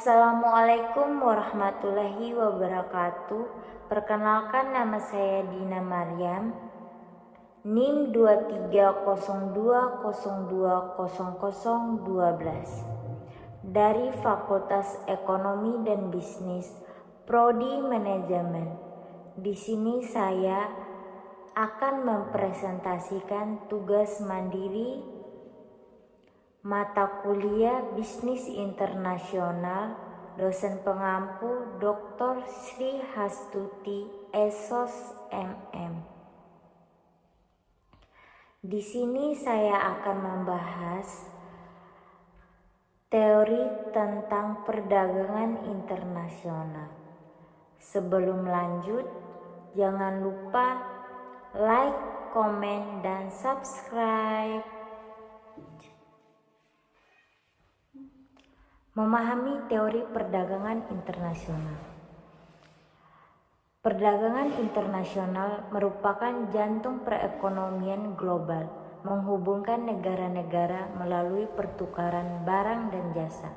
Assalamualaikum warahmatullahi wabarakatuh. Perkenalkan, nama saya Dina Maryam, NIM 2302020012 dari Fakultas Ekonomi dan Bisnis, Prodi Manajemen. Di sini saya akan mempresentasikan tugas mandiri mata kuliah Bisnis Internasional, dosen pengampu Dr. Sri Hastuti Esos MM. Di sini saya akan membahas teori tentang perdagangan internasional. Sebelum lanjut, jangan lupa like, komen, dan subscribe. Memahami teori perdagangan internasional. Perdagangan internasional merupakan jantung perekonomian global, menghubungkan negara-negara melalui pertukaran barang dan jasa.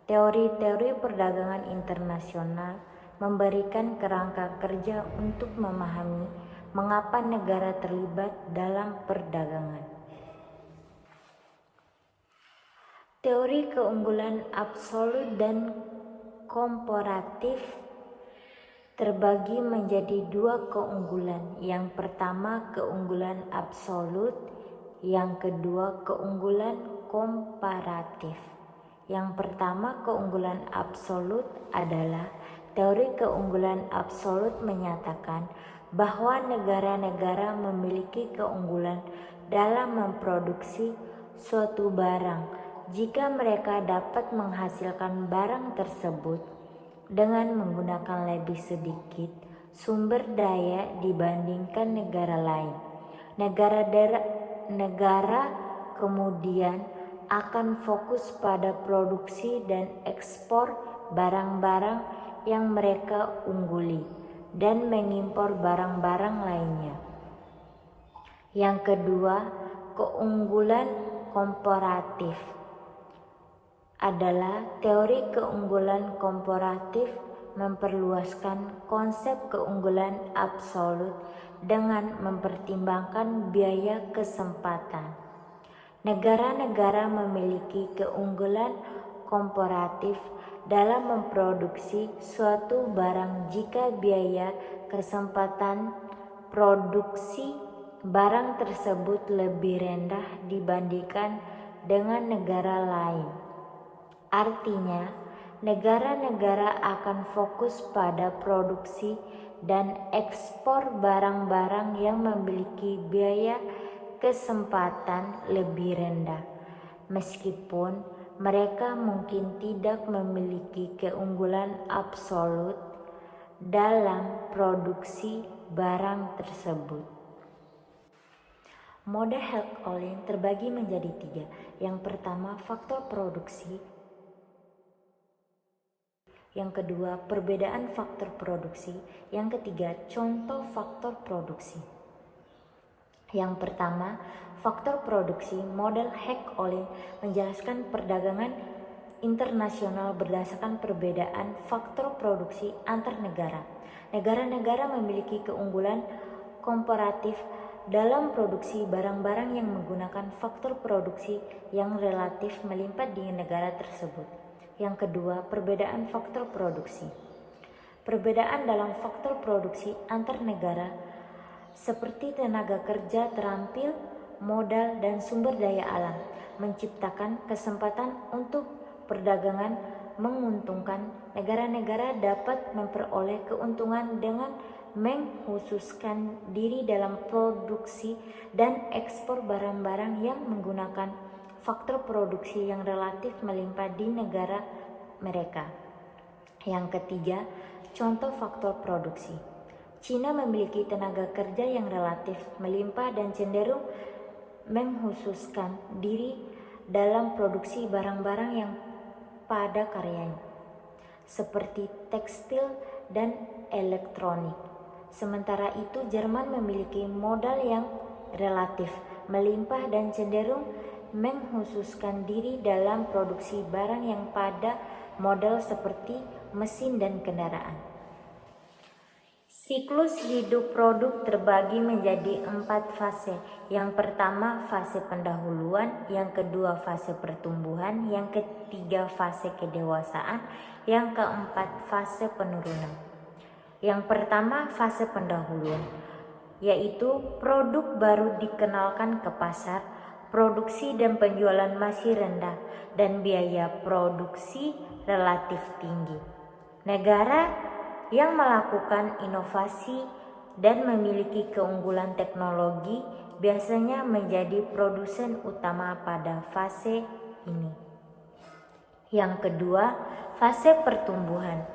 Teori-teori perdagangan internasional memberikan kerangka kerja untuk memahami mengapa negara terlibat dalam perdagangan. Teori keunggulan absolut dan komparatif terbagi menjadi dua keunggulan. Yang pertama keunggulan absolut, yang kedua keunggulan komparatif. Yang pertama keunggulan absolut adalah teori keunggulan absolut menyatakan bahwa negara-negara memiliki keunggulan dalam memproduksi suatu barang jika mereka dapat menghasilkan barang tersebut dengan menggunakan lebih sedikit sumber daya dibandingkan negara lain. Negara kemudian akan fokus pada produksi dan ekspor barang-barang yang mereka ungguli dan mengimpor barang-barang lainnya. Yang kedua, keunggulan komparatif adalah teori keunggulan komparatif memperluaskan konsep keunggulan absolut dengan mempertimbangkan biaya kesempatan. Negara-negara memiliki keunggulan komparatif dalam memproduksi suatu barang jika biaya kesempatan produksi barang tersebut lebih rendah dibandingkan dengan negara lain. Artinya, negara-negara akan fokus pada produksi dan ekspor barang-barang yang memiliki biaya kesempatan lebih rendah, meskipun mereka mungkin tidak memiliki keunggulan absolut dalam produksi barang tersebut. Mode Helk-Olin terbagi menjadi tiga. Yang pertama, faktor produksi. Yang kedua, perbedaan faktor produksi. Yang ketiga, contoh faktor produksi. Yang pertama, faktor produksi. Model Helk-Olin menjelaskan perdagangan internasional berdasarkan perbedaan faktor produksi antar negara. Negara-negara memiliki keunggulan komparatif dalam produksi barang-barang yang menggunakan faktor produksi yang relatif melimpah di negara tersebut. Yang kedua, perbedaan faktor produksi. Perbedaan dalam faktor produksi antar negara seperti tenaga kerja terampil, modal, dan sumber daya alam menciptakan kesempatan untuk perdagangan menguntungkan. Negara-negara dapat memperoleh keuntungan dengan mengkhususkan diri dalam produksi dan ekspor barang-barang yang menggunakan faktor produksi yang relatif melimpah di negara mereka. Yang ketiga, contoh faktor produksi. Cina memiliki tenaga kerja yang relatif melimpah dan cenderung mengkhususkan diri dalam produksi barang-barang yang padat karyanya, seperti tekstil dan elektronik. Sementara itu, Jerman memiliki modal yang relatif melimpah dan cenderung mengkhususkan diri dalam produksi barang yang padat model seperti mesin dan kendaraan. Siklus hidup produk terbagi menjadi 4 fase. Yang pertama fase pendahuluan, yang kedua fase pertumbuhan, yang ketiga fase kedewasaan, yang keempat fase penurunan. Yang pertama fase pendahuluan, yaitu produk baru dikenalkan ke pasar, produksi dan penjualan masih rendah, dan biaya produksi relatif tinggi. Negara yang melakukan inovasi dan memiliki keunggulan teknologi biasanya menjadi produsen utama pada fase ini. Yang kedua, fase pertumbuhan,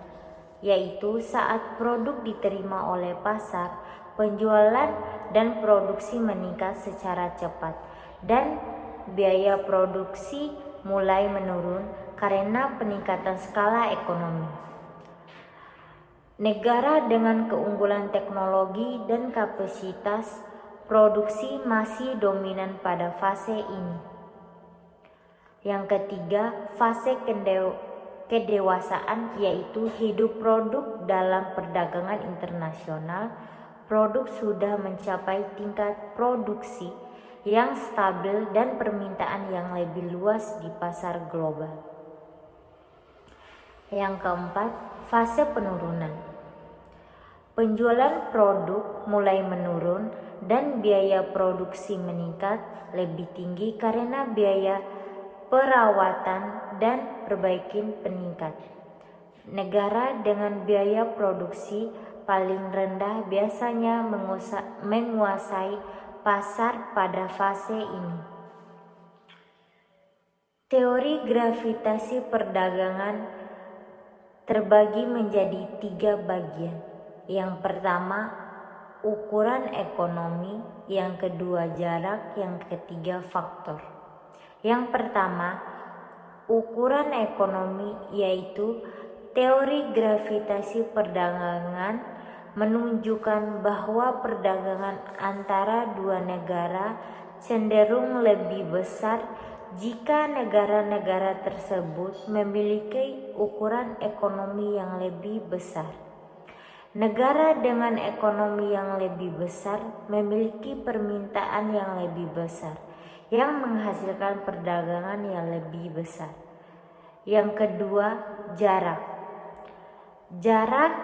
yaitu saat produk diterima oleh pasar, penjualan dan produksi meningkat secara cepat dan biaya produksi mulai menurun karena peningkatan skala ekonomi. Negara dengan keunggulan teknologi dan kapasitas produksi masih dominan pada fase ini. Yang ketiga, fase kedewasaan, yaitu hidup produk dalam perdagangan internasional. Produk sudah mencapai tingkat produksi yang stabil dan permintaan yang lebih luas di pasar global. Yang keempat, fase penurunan. Penjualan produk mulai menurun dan biaya produksi meningkat lebih tinggi karena biaya perawatan dan perbaikan peningkat. Negara dengan biaya produksi paling rendah biasanya menguasai pasar pada fase ini. Teori gravitasi perdagangan terbagi menjadi 3 bagian. Yang pertama, ukuran ekonomi, yang kedua jarak, yang ketiga faktor. Yang pertama, ukuran ekonomi, yaitu teori gravitasi perdagangan menunjukkan bahwa perdagangan antara dua negara cenderung lebih besar jika negara-negara tersebut memiliki ukuran ekonomi yang lebih besar. Negara dengan ekonomi yang lebih besar memiliki permintaan yang lebih besar, yang menghasilkan perdagangan yang lebih besar. Yang kedua, jarak. Jarak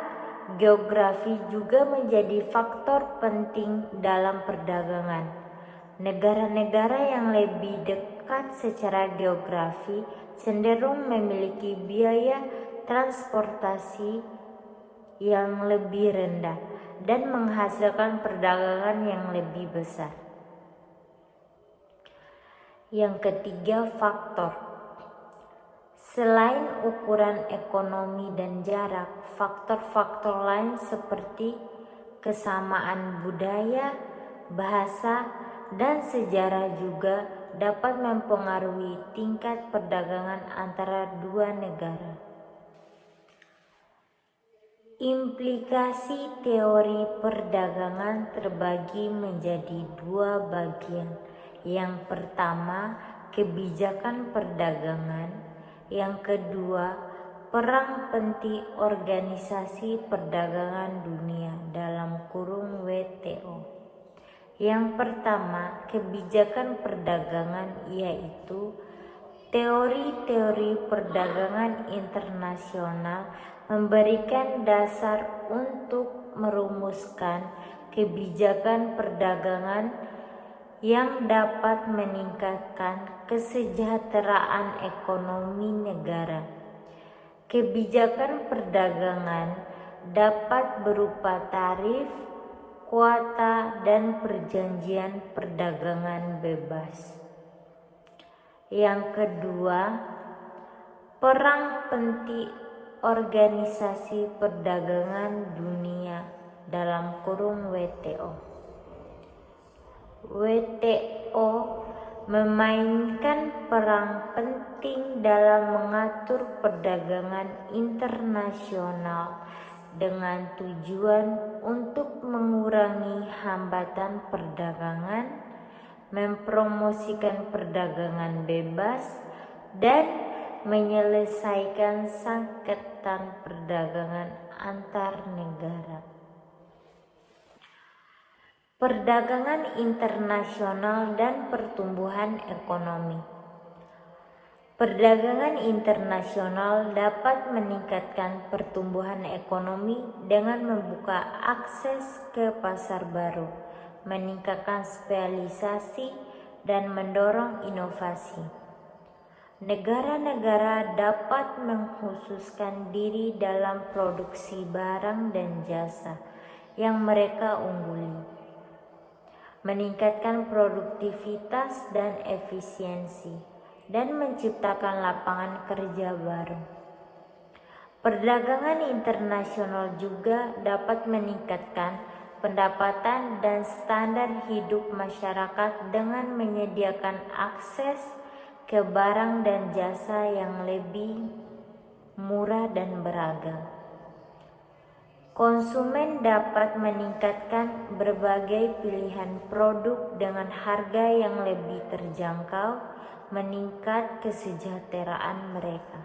geografi juga menjadi faktor penting dalam perdagangan. Negara-negara yang lebih dekat secara geografi cenderung memiliki biaya transportasi yang lebih rendah dan menghasilkan perdagangan yang lebih besar. Yang ketiga, faktor. Selain ukuran ekonomi dan jarak, faktor-faktor lain seperti kesamaan budaya, bahasa, dan sejarah juga dapat mempengaruhi tingkat perdagangan antara dua negara. Implikasi teori perdagangan terbagi menjadi 2 bagian. Yang pertama, kebijakan perdagangan. Yang kedua, peran penting Organisasi Perdagangan Dunia (WTO). Yang pertama, kebijakan perdagangan, yaitu teori-teori perdagangan internasional memberikan dasar untuk merumuskan kebijakan perdagangan yang dapat meningkatkan kesejahteraan ekonomi negara. Kebijakan perdagangan dapat berupa tarif, kuota, dan perjanjian perdagangan bebas. Yang kedua, peran penting Organisasi Perdagangan Dunia (WTO). WTO memainkan peran penting dalam mengatur perdagangan internasional dengan tujuan untuk mengurangi hambatan perdagangan, mempromosikan perdagangan bebas, dan menyelesaikan sengketa perdagangan antar negara. Perdagangan internasional dan pertumbuhan ekonomi. Perdagangan internasional dapat meningkatkan pertumbuhan ekonomi dengan membuka akses ke pasar baru, meningkatkan spesialisasi, dan mendorong inovasi. Negara-negara dapat mengkhususkan diri dalam produksi barang dan jasa yang mereka ungguli, meningkatkan produktivitas dan efisiensi, dan menciptakan lapangan kerja baru. Perdagangan internasional juga dapat meningkatkan pendapatan dan standar hidup masyarakat dengan menyediakan akses ke barang dan jasa yang lebih murah dan beragam. Konsumen dapat meningkatkan berbagai pilihan produk dengan harga yang lebih terjangkau, meningkat kesejahteraan mereka.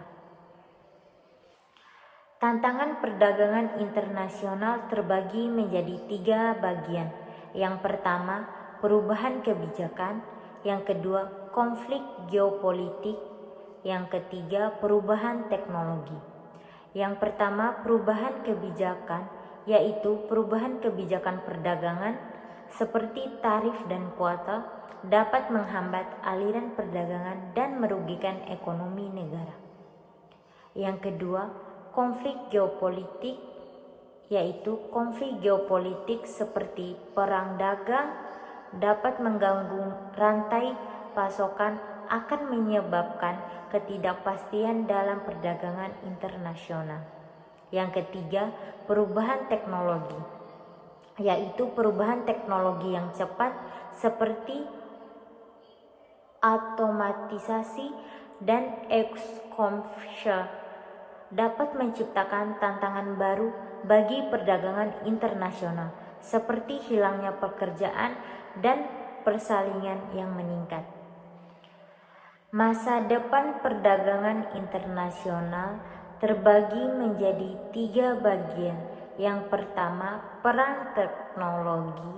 Tantangan perdagangan internasional terbagi menjadi 3 bagian. Yang pertama, perubahan kebijakan. Yang kedua, konflik geopolitik. Yang ketiga, perubahan teknologi. Yang pertama, perubahan kebijakan, yaitu perubahan kebijakan perdagangan seperti tarif dan kuota dapat menghambat aliran perdagangan dan merugikan ekonomi negara. Yang kedua, konflik geopolitik, yaitu konflik geopolitik seperti perang dagang dapat mengganggu rantai pasokan, akan menyebabkan ketidakpastian dalam perdagangan internasional. Yang ketiga, perubahan teknologi, yaitu perubahan teknologi yang cepat seperti otomatisasi dan e-commerce dapat menciptakan tantangan baru bagi perdagangan internasional, seperti hilangnya pekerjaan dan persaingan yang meningkat. Masa depan perdagangan internasional terbagi menjadi 3 bagian. Yang pertama, perang teknologi.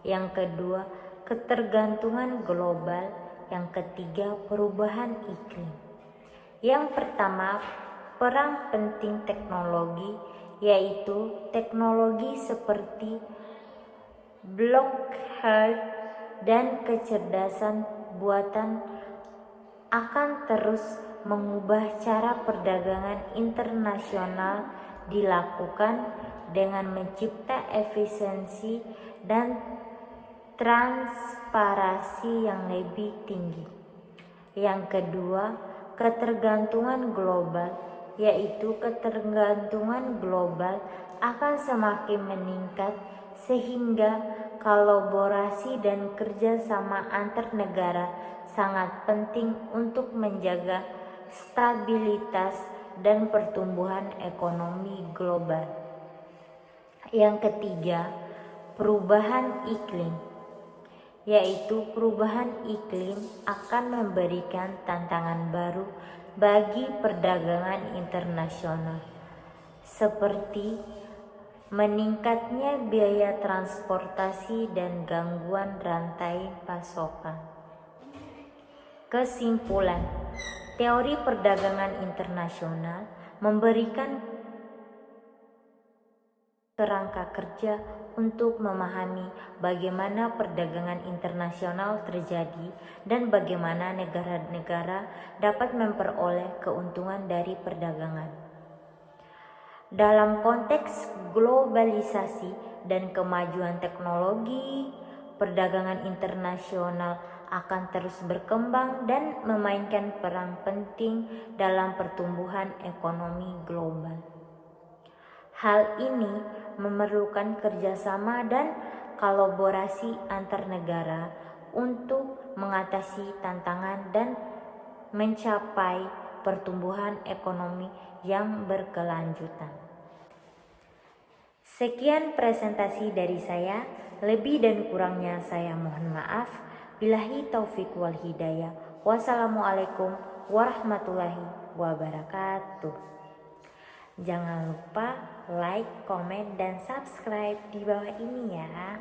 Yang kedua, ketergantungan global. Yang ketiga, perubahan iklim. Yang pertama, perang penting teknologi, yaitu teknologi seperti blockchain dan kecerdasan buatan akan terus mengubah cara perdagangan internasional dilakukan dengan mencipta efisiensi dan transparansi yang lebih tinggi. Yang kedua, ketergantungan global, yaitu ketergantungan global akan semakin meningkat sehingga kolaborasi dan kerjasama antar negara sangat penting untuk menjaga stabilitas dan pertumbuhan ekonomi global. Yang ketiga, perubahan iklim, yaitu perubahan iklim akan memberikan tantangan baru bagi perdagangan internasional, seperti meningkatnya biaya transportasi dan gangguan rantai pasokan. Kesimpulan, teori perdagangan internasional memberikan kerangka kerja untuk memahami bagaimana perdagangan internasional terjadi dan bagaimana negara-negara dapat memperoleh keuntungan dari perdagangan. Dalam konteks globalisasi dan kemajuan teknologi, perdagangan internasional akan terus berkembang dan memainkan peran penting dalam pertumbuhan ekonomi global. Hal ini memerlukan kerjasama dan kolaborasi antar negara untuk mengatasi tantangan dan mencapai pertumbuhan ekonomi yang berkelanjutan. Sekian presentasi dari saya, lebih dan kurangnya saya mohon maaf. Billahi taufik wal hidayah. Wassalamualaikum warahmatullahi wabarakatuh. Jangan lupa like, komen, dan subscribe di bawah ini ya.